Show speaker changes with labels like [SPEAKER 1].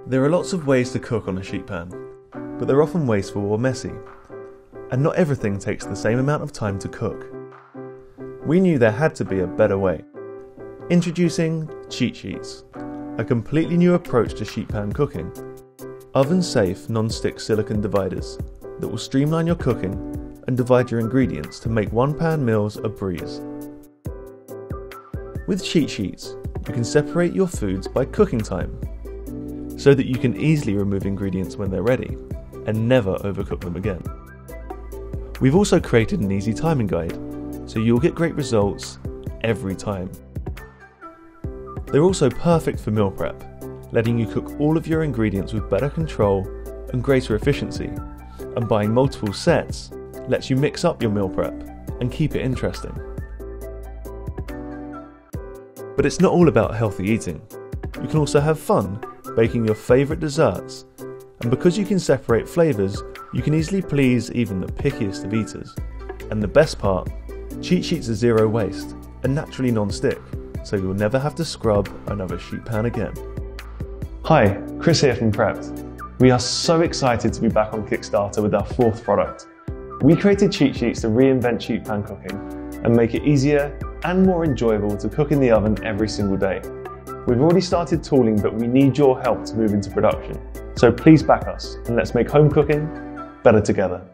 [SPEAKER 1] There are lots of ways to cook on a sheet pan, but they're often wasteful or messy, and not everything takes the same amount of time to cook. We knew there had to be a better way. Introducing cheat sheets, a completely new approach to sheet pan cooking. Oven-safe non-stick silicone dividers that will streamline your cooking and divide your ingredients to make one-pan meals a breeze. With cheat sheets, you can separate your foods by cooking time, so that you can easily remove ingredients when they're ready and never overcook them again. We've also created an easy timing guide, so you'll get great results every time. They're also perfect for meal prep, letting you cook all of your ingredients with better control and greater efficiency, and buying multiple sets lets you mix up your meal prep and keep it interesting. But it's not all about healthy eating. You can also have fun baking your favourite desserts, and because you can separate flavours, you can easily please even the pickiest of eaters. And the best part, cheat sheets are zero waste and naturally non-stick, so you'll never have to scrub another sheet pan again.
[SPEAKER 2] Hi, Chris here from Prepped. We are so excited to be back on Kickstarter with our fourth product. We created cheat sheets to reinvent sheet pan cooking and make it easier and more enjoyable to cook in the oven every single day. We've already started tooling, but we need your help to move into production. So please back us and let's make home cooking better together.